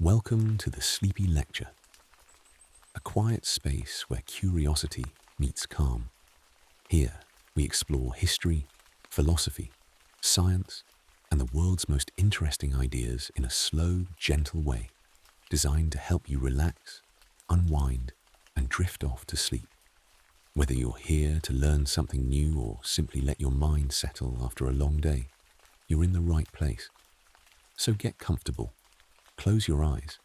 Welcome to the Sleepy Lecture, a quiet space where curiosity meets calm. Here, we explore history, philosophy, science, and the world's most interesting ideas in a slow, gentle way, designed to help you relax, unwind, and drift off to sleep. Whether you're here to learn something new or simply let your mind settle after a long day, you're in the right place. So get comfortable, close your eyes,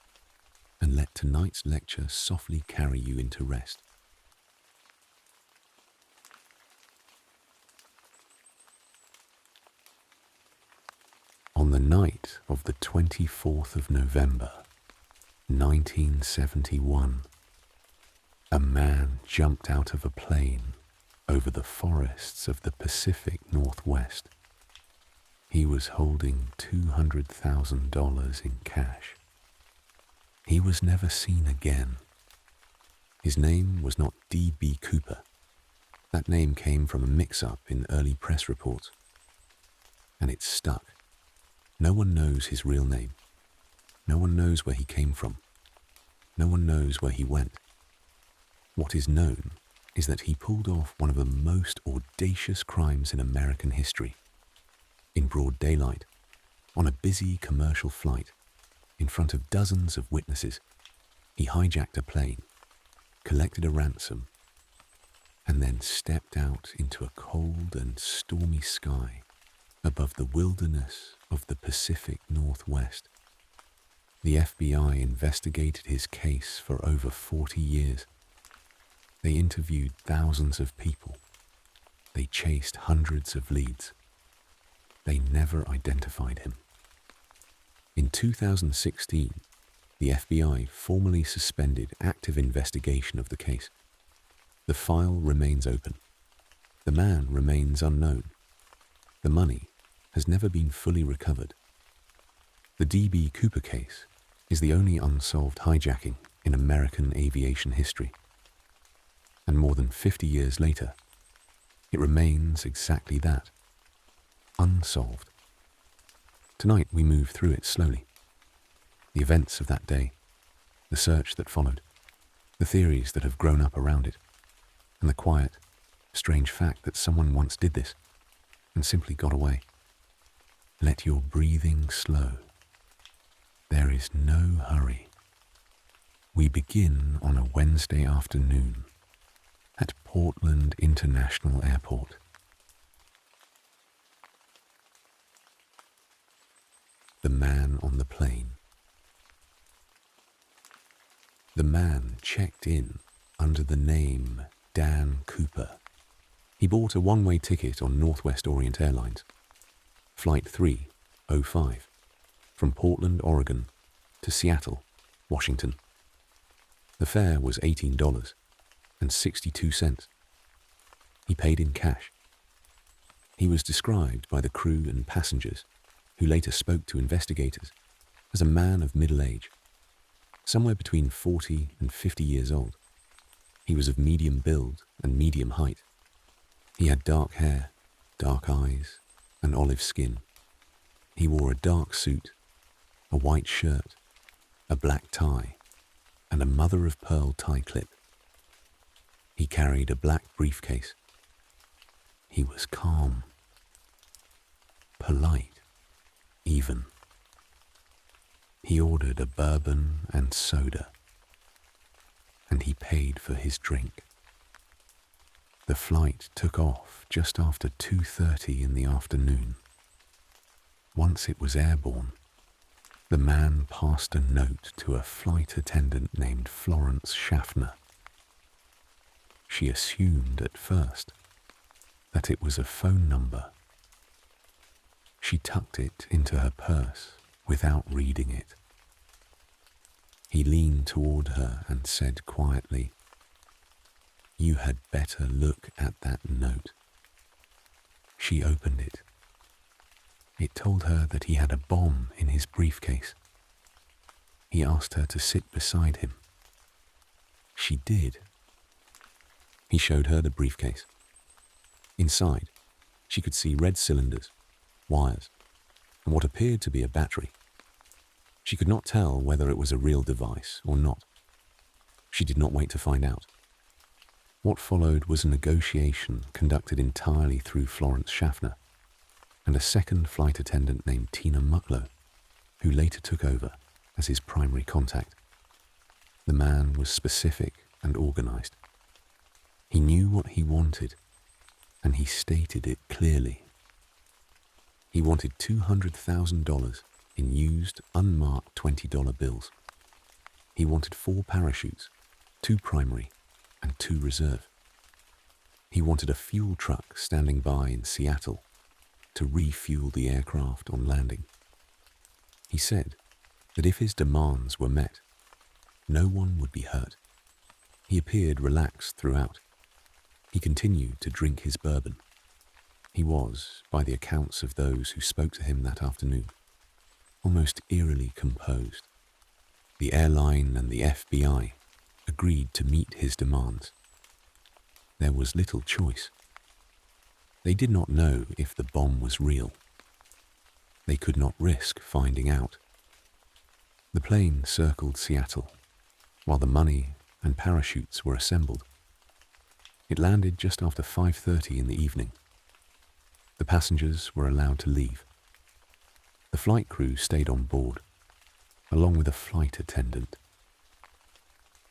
and let tonight's lecture softly carry you into rest. On the night of the 24th of November, 1971, a man jumped out of a plane over the forests of the Pacific Northwest. He was holding $200,000 in cash. He was never seen again. His name was not D.B. Cooper. That name came from a mix-up in early press reports. And it stuck. No one knows his real name. No one knows where he came from. No one knows where he went. What is known is that he pulled off one of the most audacious crimes in American history. In broad daylight, on a busy commercial flight, in front of dozens of witnesses, he hijacked a plane, collected a ransom, and then stepped out into a cold and stormy sky above the wilderness of the Pacific Northwest. The FBI investigated his case for over 40 years. They interviewed thousands of people. They chased hundreds of leads. They never identified him. In 2016, the FBI formally suspended active investigation of the case. The file remains open. The man remains unknown. The money has never been fully recovered. The D.B. Cooper case is the only unsolved hijacking in American aviation history. And more than 50 years later, it remains exactly that, unsolved. Tonight we move through it slowly. The events of that day, the search that followed, the theories that have grown up around it, and the quiet, strange fact that someone once did this and simply got away. Let your breathing slow. There is no hurry. We begin on a Wednesday afternoon at Portland International Airport. The man on the plane. The man checked in under the name Dan Cooper. He bought a one-way ticket on Northwest Orient Airlines, Flight 305, from Portland, Oregon, to Seattle, Washington. The fare was $18.62. He paid in cash. He was described by the crew and passengers, who later spoke to investigators, as a man of middle age, somewhere between 40 and 50 years old. He was of medium build and medium height. He had dark hair, dark eyes, and olive skin. He wore a dark suit, a white shirt, a black tie, and a mother-of-pearl tie clip. He carried a black briefcase. He was calm, polite, even. He ordered a bourbon and soda, and he paid for his drink. The flight took off just after 2:30 in the afternoon. Once it was airborne, the man passed a note to a flight attendant named Florence Schaffner. She assumed at first that it was a phone number. She tucked it into her purse without reading it. He leaned toward her and said quietly, "You had better look at that note." She opened it. It told her that he had a bomb in his briefcase. He asked her to sit beside him. She did. He showed her the briefcase. Inside, she could see red cylinders, wires, and what appeared to be a battery. She could not tell whether it was a real device or not. She did not wait to find out. What followed was a negotiation conducted entirely through Florence Schaffner and a second flight attendant named Tina Mucklow, who later took over as his primary contact. The man was specific and organized. He knew what he wanted, and he stated it clearly. He wanted $200,000 in used, unmarked $20 bills. He wanted 4 parachutes, 2 primary and 2 reserve. He wanted a fuel truck standing by in Seattle to refuel the aircraft on landing. He said that if his demands were met, no one would be hurt. He appeared relaxed throughout. He continued to drink his bourbon. He was, by the accounts of those who spoke to him that afternoon, almost eerily composed. The airline and the FBI agreed to meet his demands. There was little choice. They did not know if the bomb was real. They could not risk finding out. The plane circled Seattle, while the money and parachutes were assembled. It landed just after 5:30 in the evening. The passengers were allowed to leave. The flight crew stayed on board, along with a flight attendant.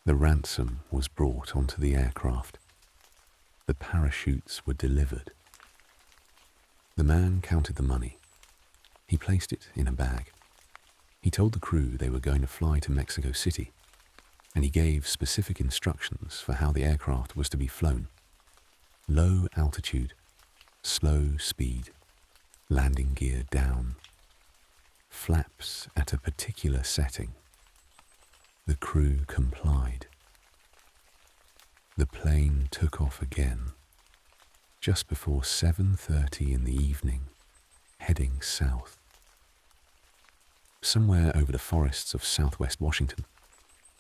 The ransom was brought onto the aircraft. The parachutes were delivered. The man counted the money. He placed it in a bag. He told the crew they were going to fly to Mexico City, and he gave specific instructions for how the aircraft was to be flown. Low altitude, slow speed, landing gear down, flaps at a particular setting. The crew complied. The plane took off again, just before 7:30 in the evening, heading south. Somewhere over the forests of southwest Washington,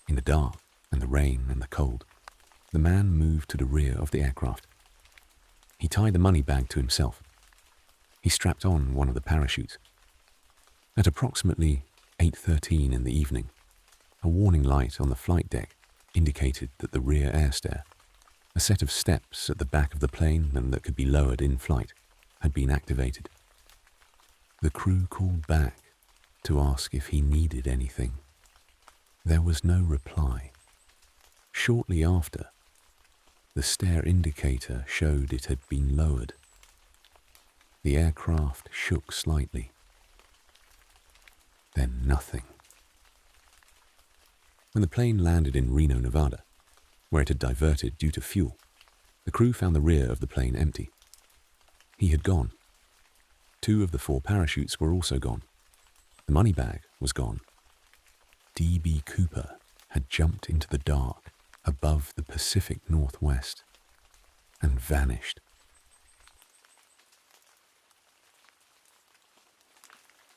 in the dark and the rain and the cold, the man moved to the rear of the aircraft. He tied the money bag to himself. He strapped on one of the parachutes. At approximately 8:13 in the evening, a warning light on the flight deck indicated that the rear air stair, a set of steps at the back of the plane and that could be lowered in flight, had been activated. The crew called back to ask if he needed anything. There was no reply. Shortly after, the stair indicator showed it had been lowered. The aircraft shook slightly. Then nothing. When the plane landed in Reno, Nevada, where it had diverted due to fuel, the crew found the rear of the plane empty. He had gone. 2 of the 4 parachutes were also gone. The money bag was gone. D.B. Cooper had jumped into the dark above the Pacific Northwest and vanished.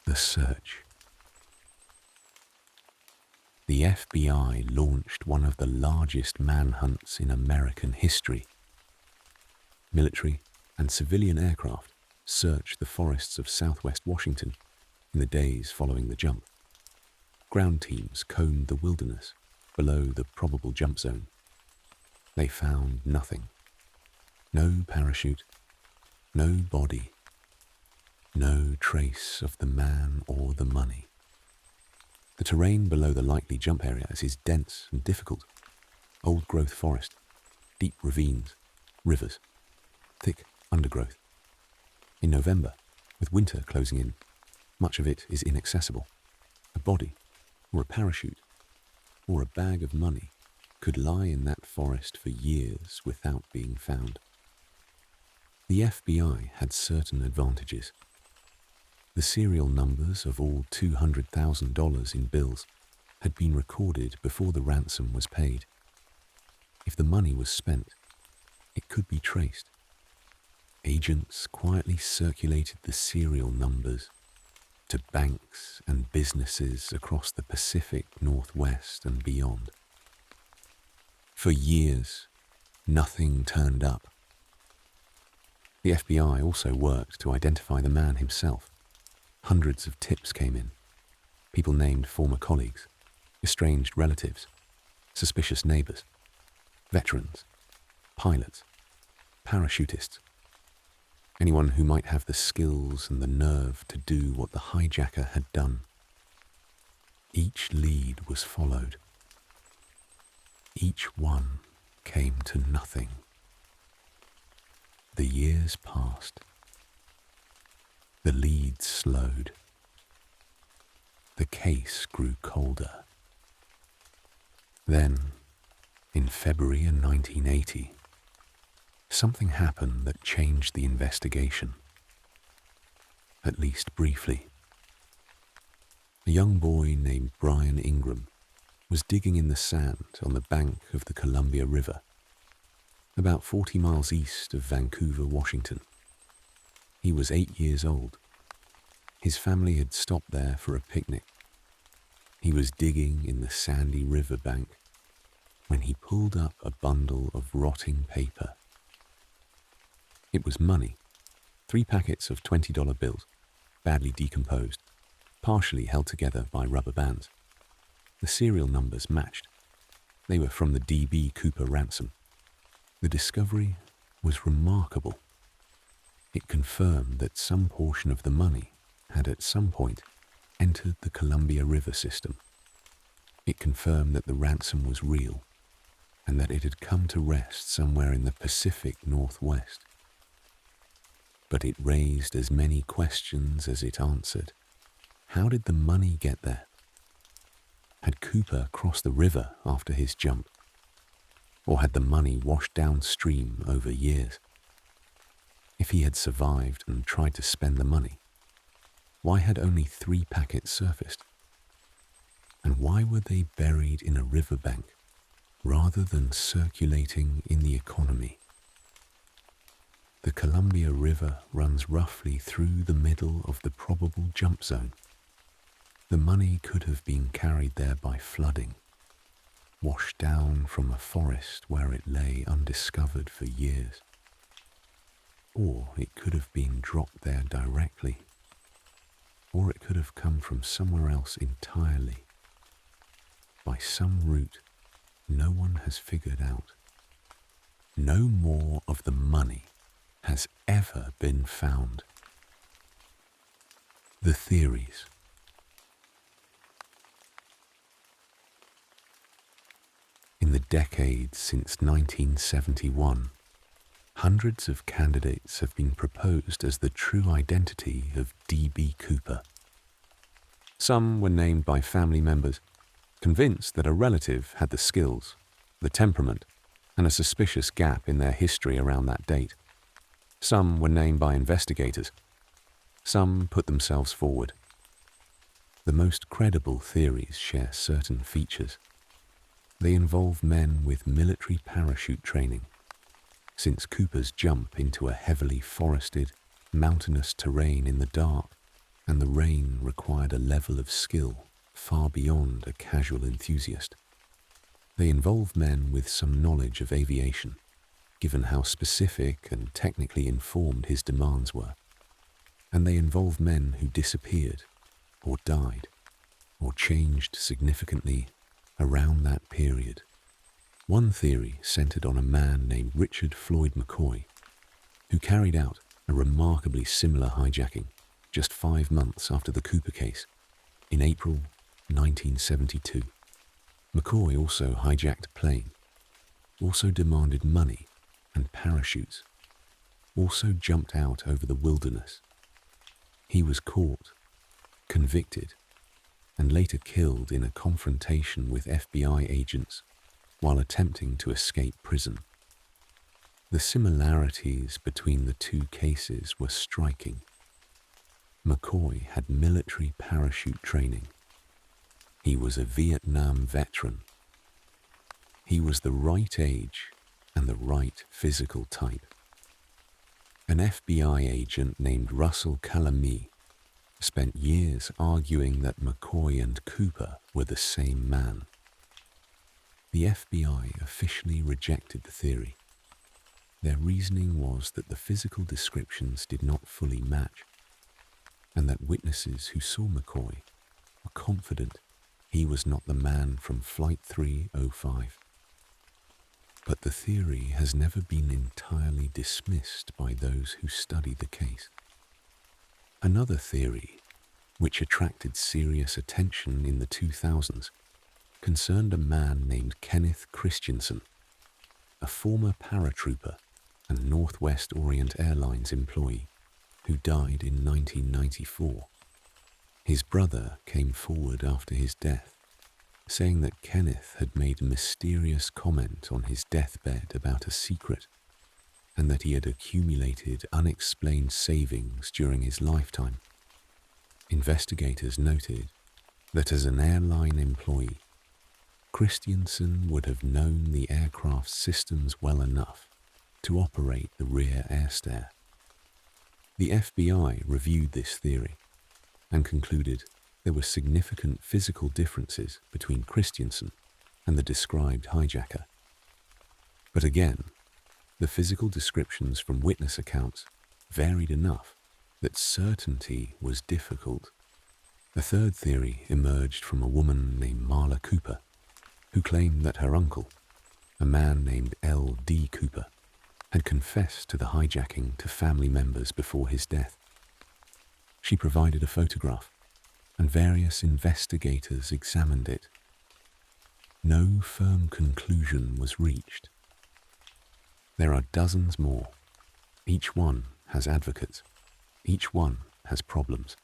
The search. The FBI launched one of the largest manhunts in American history. Military and civilian aircraft searched the forests of southwest Washington in the days following the jump. Ground teams combed the wilderness below the probable jump zone. They found nothing. No parachute, no body, no trace of the man or the money. The terrain below the likely jump area is dense and difficult. Old-growth forest, deep ravines, rivers, thick undergrowth. In November, with winter closing in, much of it is inaccessible. A body, or a parachute, or a bag of money could lie in that forest for years without being found. The FBI had certain advantages. The serial numbers of all $200,000 in bills had been recorded before the ransom was paid. If the money was spent, it could be traced. Agents quietly circulated the serial numbers to banks and businesses across the Pacific Northwest and beyond. For years, nothing turned up. The FBI also worked to identify the man himself. Hundreds of tips came in. People named former colleagues, estranged relatives, suspicious neighbors, veterans, pilots, parachutists, anyone who might have the skills and the nerve to do what the hijacker had done. Each lead was followed. Each one came to nothing. The years passed. The leads slowed. The case grew colder. Then, in February 1980, something happened that changed the investigation. At least briefly. A young boy named Brian Ingram was digging in the sand on the bank of the Columbia River, about 40 miles east of Vancouver, Washington. He was 8 years old. His family had stopped there for a picnic. He was digging in the sandy riverbank when he pulled up a bundle of rotting paper. It was money, 3 packets of $20 bills, badly decomposed, partially held together by rubber bands. The serial numbers matched. They were from the D.B. Cooper ransom. The discovery was remarkable. It confirmed that some portion of the money had at some point entered the Columbia River system. It confirmed that the ransom was real and that it had come to rest somewhere in the Pacific Northwest. But it raised as many questions as it answered. How did the money get there? Had Cooper crossed the river after his jump? Or had the money washed downstream over years? If he had survived and tried to spend the money, why had only 3 packets surfaced? And why were they buried in a riverbank rather than circulating in the economy? The Columbia River runs roughly through the middle of the probable jump zone. The money could have been carried there by flooding, washed down from a forest where it lay undiscovered for years. Or it could have been dropped there directly. Or it could have come from somewhere else entirely, by some route no one has figured out. No more of the money has ever been found. The theories. In the decades since 1971, hundreds of candidates have been proposed as the true identity of D.B. Cooper. Some were named by family members, convinced that a relative had the skills, the temperament, and a suspicious gap in their history around that date. Some were named by investigators. Some put themselves forward. The most credible theories share certain features. They involve men with military parachute training, since Cooper's jump into a heavily forested, mountainous terrain in the dark and the rain required a level of skill far beyond a casual enthusiast. They involve men with some knowledge of aviation, given how specific and technically informed his demands were. And they involve men who disappeared, or died, or changed significantly around that period. One theory centered on a man named Richard Floyd McCoy, who carried out a remarkably similar hijacking just 5 months after the Cooper case, in April 1972. McCoy also hijacked a plane, also demanded money and parachutes, also jumped out over the wilderness. He was caught, convicted, and later killed in a confrontation with FBI agents while attempting to escape prison. The similarities between the 2 cases were striking. McCoy had military parachute training. He was a Vietnam veteran. He was the right age and the right physical type. An FBI agent named Russell Calamie spent years arguing that McCoy and Cooper were the same man. The FBI officially rejected the theory. Their reasoning was that the physical descriptions did not fully match, and that witnesses who saw McCoy were confident he was not the man from Flight 305. But the theory has never been entirely dismissed by those who study the case. Another theory, which attracted serious attention in the 2000s, concerned a man named Kenneth Christensen, a former paratrooper and Northwest Orient Airlines employee who died in 1994. His brother came forward after his death, saying that Kenneth had made a mysterious comment on his deathbed about a secret, and that he had accumulated unexplained savings during his lifetime. Investigators noted that as an airline employee, Christensen would have known the aircraft's systems well enough to operate the rear air stair. The FBI reviewed this theory and concluded there were significant physical differences between Christensen and the described hijacker. But again, the physical descriptions from witness accounts varied enough that certainty was difficult. A third theory emerged from a woman named Marla Cooper, who claimed that her uncle, a man named L.D. Cooper, had confessed to the hijacking to family members before his death. She provided a photograph, and various investigators examined it. No firm conclusion was reached. There are dozens more. Each one has advocates. Each one has problems.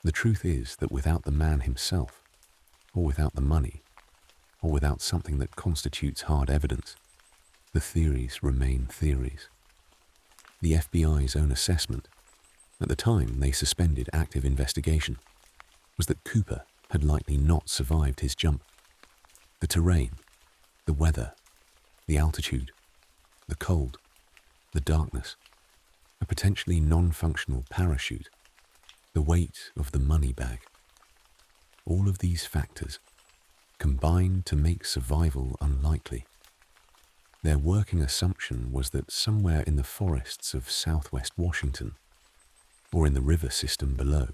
The truth is that without the man himself, or without the money, or without something that constitutes hard evidence, the theories remain theories. The FBI's own assessment, at the time they suspended active investigation, was that Cooper had likely not survived his jump. The terrain, the weather, the altitude, the cold, the darkness, a potentially non-functional parachute, the weight of the money bag. All of these factors combined to make survival unlikely. Their working assumption was that somewhere in the forests of southwest Washington, or in the river system below,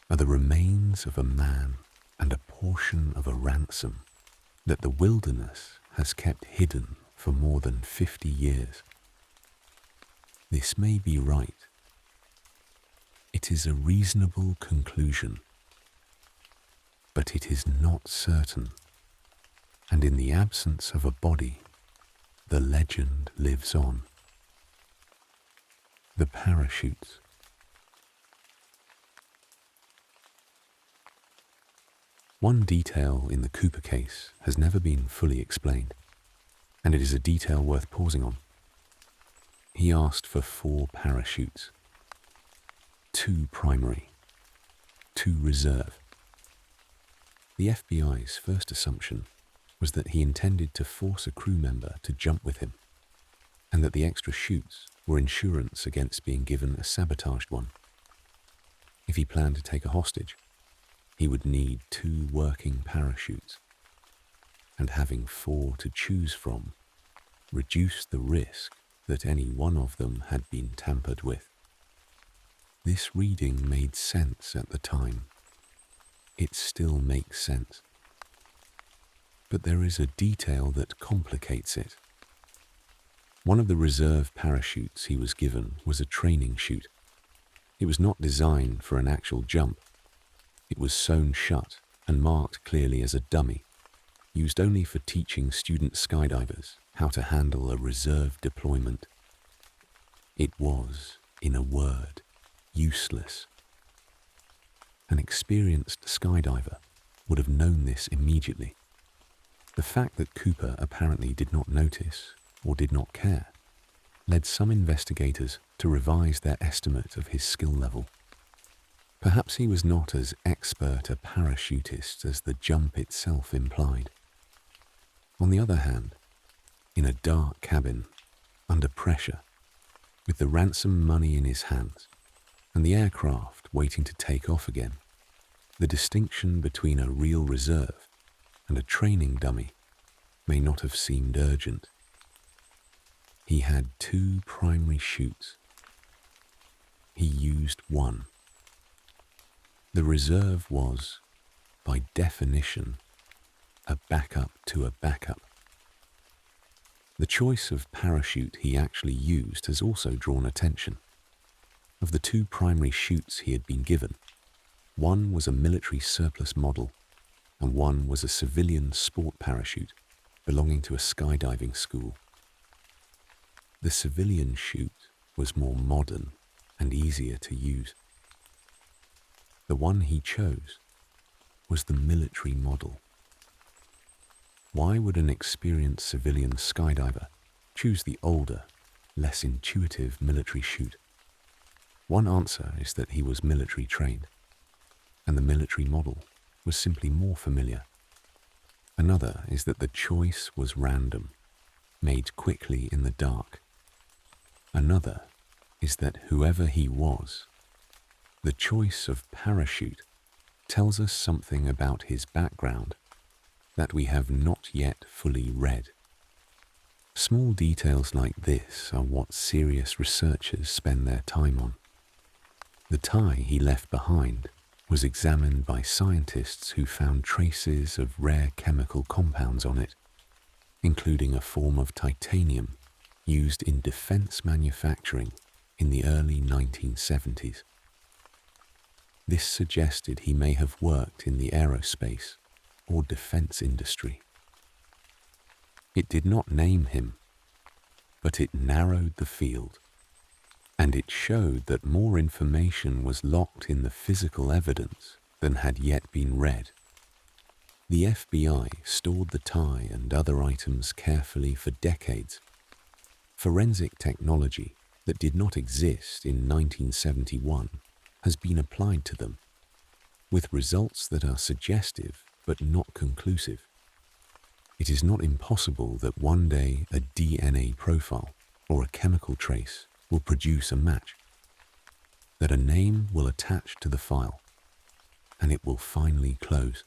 are the remains of a man and a portion of a ransom that the wilderness has kept hidden for more than 50 years. This may be right. It is a reasonable conclusion, but it is not certain, and in the absence of a body, the legend lives on. The parachutes. One detail in the Cooper case has never been fully explained, and it is a detail worth pausing on. He asked for 4 parachutes, 2 primary, 2 reserve. The FBI's first assumption was that he intended to force a crew member to jump with him, and that the extra chutes were insurance against being given a sabotaged one. If he planned to take a hostage, he would need 2 working parachutes, and having 4 to choose from reduced the risk that any one of them had been tampered with. This reading made sense at the time. It still makes sense. But there is a detail that complicates it. One of the reserve parachutes he was given was a training chute. It was not designed for an actual jump. It was sewn shut and marked clearly as a dummy, used only for teaching student skydivers how to handle a reserve deployment. It was, in a word, useless. An experienced skydiver would have known this immediately. The fact that Cooper apparently did not notice or did not care led some investigators to revise their estimate of his skill level. Perhaps he was not as expert a parachutist as the jump itself implied. On the other hand, in a dark cabin, under pressure, with the ransom money in his hands, and the aircraft waiting to take off again, the distinction between a real reserve and a training dummy may not have seemed urgent. He had 2 primary chutes. He used one. The reserve was, by definition, a backup to a backup. The choice of parachute he actually used has also drawn attention. Of the two primary chutes he had been given, one was a military surplus model and one was a civilian sport parachute belonging to a skydiving school. The civilian chute was more modern and easier to use. The one he chose was the military model. Why would an experienced civilian skydiver choose the older, less intuitive military chute? One answer is that he was military trained, and the military model was simply more familiar. Another is that the choice was random, made quickly in the dark. Another is that whoever he was, the choice of parachute tells us something about his background that we have not yet fully read. Small details like this are what serious researchers spend their time on. The tie he left behind was examined by scientists who found traces of rare chemical compounds on it, including a form of titanium used in defense manufacturing in the early 1970s. This suggested he may have worked in the aerospace or defense industry. It did not name him, but it narrowed the field, and it showed that more information was locked in the physical evidence than had yet been read. The FBI stored the tie and other items carefully for decades. Forensic technology that did not exist in 1971 has been applied to them, with results that are suggestive but not conclusive. It is not impossible that one day a DNA profile or a chemical trace will produce a match, that a name will attach to the file, and it will finally close.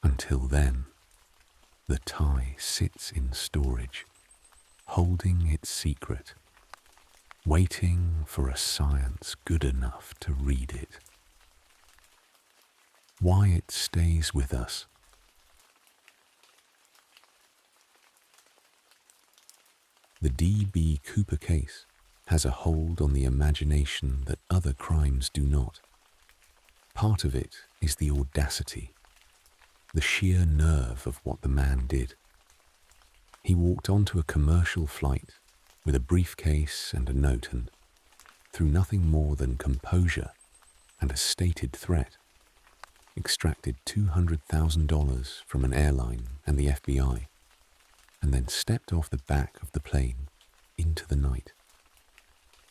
Until then, the tie sits in storage, holding its secret, waiting for a science good enough to read it. Why it stays with us. The D.B. Cooper case has a hold on the imagination that other crimes do not. Part of it is the audacity, the sheer nerve of what the man did. He walked onto a commercial flight with a briefcase and a note and, through nothing more than composure and a stated threat, extracted $200,000 from an airline and the FBI, and then stepped off the back of the plane into the night.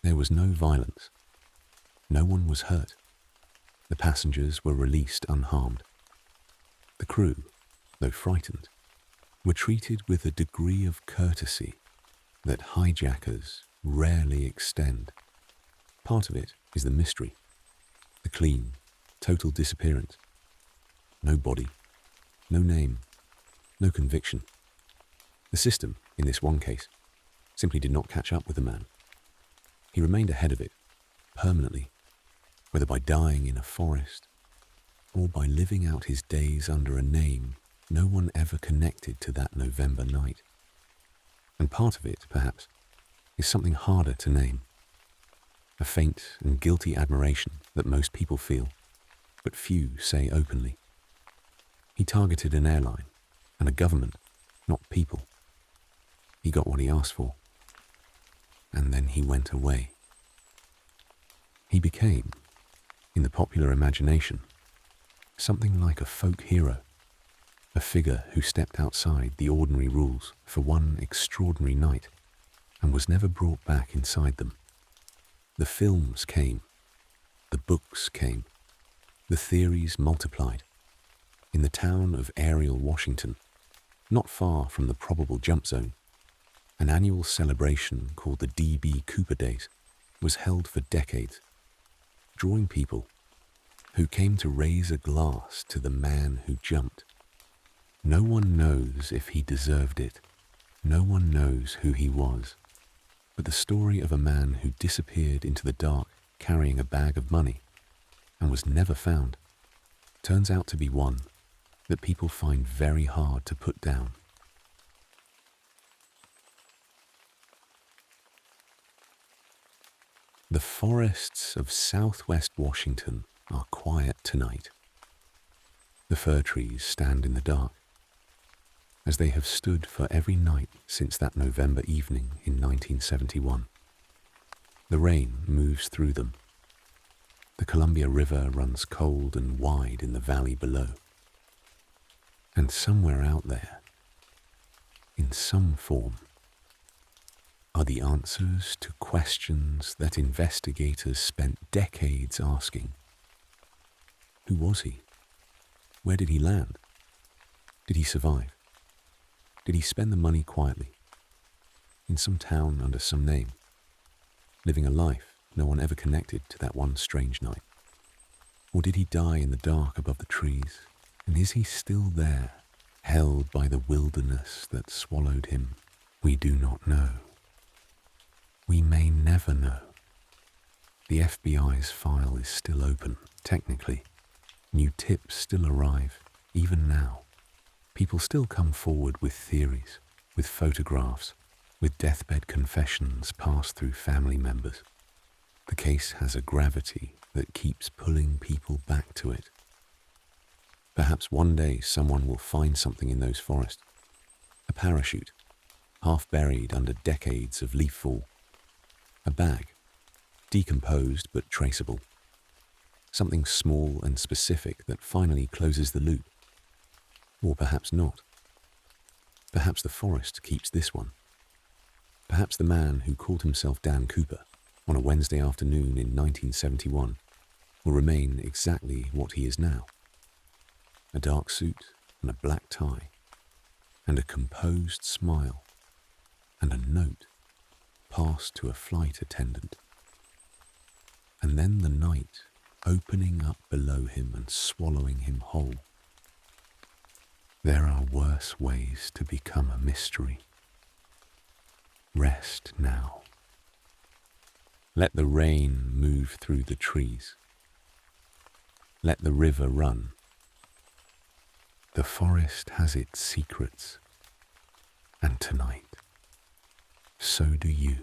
There was no violence. No one was hurt. The passengers were released unharmed. The crew, though frightened, were treated with a degree of courtesy that hijackers rarely extend. Part of it is the mystery, the clean, total disappearance. No body, no name, no conviction. The system, in this one case, simply did not catch up with the man. He remained ahead of it, permanently, whether by dying in a forest or by living out his days under a name no one ever connected to that November night. And part of it, perhaps, is something harder to name. A faint and guilty admiration that most people feel, but few say openly. He targeted an airline and a government, not people. He got what he asked for, and then he went away. He became, in the popular imagination, something like a folk hero, a figure who stepped outside the ordinary rules for one extraordinary night and was never brought back inside them. The films came, the books came, the theories multiplied. In the town of Ariel, Washington, not far from the probable jump zone, an annual celebration called the D.B. Cooper Days was held for decades, drawing people who came to raise a glass to the man who jumped. No one knows if he deserved it. No one knows who he was. But the story of a man who disappeared into the dark carrying a bag of money and was never found turns out to be one that people find very hard to put down. The forests of southwest Washington are quiet tonight. The fir trees stand in the dark, as they have stood for every night since that November evening in 1971. The rain moves through them. The Columbia River runs cold and wide in the valley below. And somewhere out there, in some form, are the answers to questions that investigators spent decades asking. Who was he? Where did he land? Did he survive? Did he spend the money quietly, in some town under some name, living a life no one ever connected to that one strange night? Or did he die in the dark above the trees, and is he still there, held by the wilderness that swallowed him? We do not know. We may never know. The FBI's file is still open, technically. New tips still arrive, even now. People still come forward with theories, with photographs, with deathbed confessions passed through family members. The case has a gravity that keeps pulling people back to it. Perhaps one day someone will find something in those forests. A parachute, half buried under decades of leaf fall. A bag, decomposed but traceable. Something small and specific that finally closes the loop. Or perhaps not. Perhaps the forest keeps this one. Perhaps the man who called himself Dan Cooper on a Wednesday afternoon in 1971 will remain exactly what he is now. A dark suit and a black tie, and a composed smile, and a note passed to a flight attendant. And then the night opening up below him and swallowing him whole. There are worse ways to become a mystery. Rest now. Let the rain move through the trees. Let the river run. The forest has its secrets, and tonight, so do you.